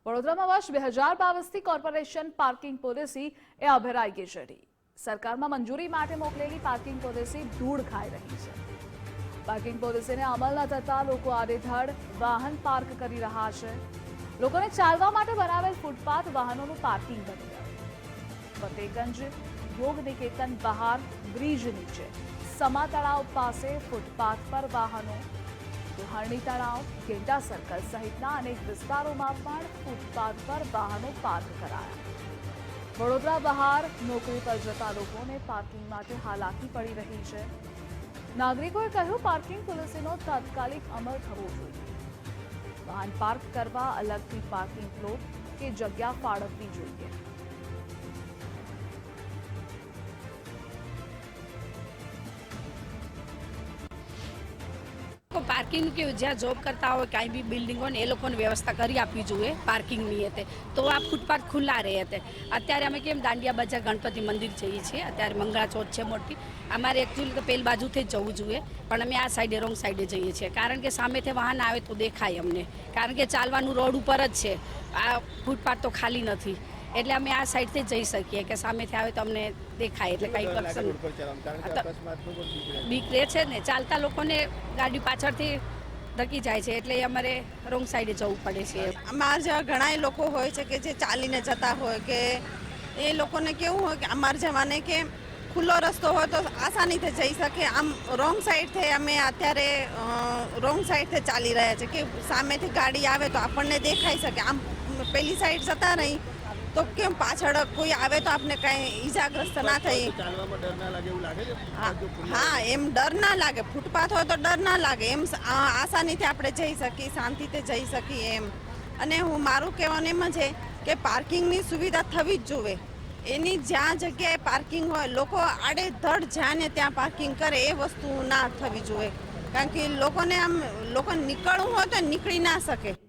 વડોદરામાં વર્ષ 2022થી corporation parking policy એ અભેરાઈ ચઢી। સરકારમાં મંજૂરી માટે મોકલેલી પાર્કિંગ પોલિસી ધૂળ ખાઈ રહી છે। પાર્કિંગ પોલિસીને અમલ ન થતા લોકો આડેધડ વાહન પાર્ક કરી રહ્યા છે। લોકોને ચાલવા માટે બનાવેલ ફૂટપાથ વાહનોનું પાર્કિંગ બની ગયું। ફતેગંજ યોગ નિકેતન બહાર બ્રિજ નીચે સમા તળાવ પાસે ફૂટપાથ પર વાહનો, હરણી તળાવ, ગેંડા સર્કલ સહિતના અનેક વિસ્તારોમાં પણ ફૂટપાથ પર વાહનો પાર્ક કરાયા। વડોદરા બહાર નોકરી પર જતા લોકોને પાર્કિંગ માટે હાલાકી પડી રહી છે। નાગરિકોએ કહ્યું, પાર્કિંગ પોલિસીનો તાત્કાલિક અમલ થવો જોઈએ। વાહન પાર્ક કરવા અલગથી પાર્કિંગ પ્લોટ કે જગ્યા ફાળવવી જોઈએ। પાર્કિંગ કે જ્યાં જોબ કરતા હોય કાંઈ બી બિલ્ડિંગ હોય ને એ લોકોને વ્યવસ્થા કરી આપવી જોઈએ પાર્કિંગની હતી તો આ ફૂટપાથ ખુલ્લા રહે હતા। અત્યારે અમે કેમ દાંડિયા બજાર ગણપતિ મંદિર જઈએ છીએ, અત્યારે મંગળા ચોથ છે મોટી, અમારે એકચ્યુઅલી તો પેલી બાજુથી જ જવું જોઈએ પણ અમે આ સાઈડે રોંગ સાઈડે જઈએ છીએ કારણ કે સામેથી વાહન આવે તો દેખાય અમને, કારણ કે ચાલવાનું રોડ ઉપર જ છે, આ ફૂટપાથ તો ખાલી નથી એટલે અમે આ સાઈડથી જઈ શકીએ કે સામેથી આવે તો અમને દેખાય એટલે કંઈ બીક રહે છે ને, ચાલતા લોકોને ગાડી પાછળથી ધકી જાય છે એટલે અમારે રોંગ સાઈડે જવું પડે છે। અમારા જેવા ઘણા લોકો હોય છે કે જે ચાલીને જતા હોય કે એ લોકોને કેવું હોય કે અમારે જવાને કે ખુલ્લો રસ્તો હોય તો આસાનીથી જઈ શકે। આમ રોંગ સાઈડથી અમે અત્યારે રોંગ સાઈડથી ચાલી રહ્યા છે કે સામેથી ગાડી આવે તો આપણને દેખાઈ શકે, આમ પેલી સાઈડ જતા રહી તો કેમ પાછળ કોઈ આવે તો આપણે કાંઈ ઈજાગ્રસ્ત ના થઈ। હા, એમ ડર ના લાગે, ફૂટપાથ હોય તો ડર ના લાગે, એમ આસાનીથી આપણે જઈ શકીએ, શાંતિથી જઈ શકીએ એમ। અને મારું કહેવાનું એમ છે કે પાર્કિંગની સુવિધા થવી જ જોઈએ। એની જ્યાં જગ્યાએ પાર્કિંગ હોય લોકો આડેધડ જ્યાં ને ત્યાં પાર્કિંગ કરે એ વસ્તુ ના થવી જોઈએ, કારણ કે લોકોને નીકળવું હોય તો નીકળી ના શકે।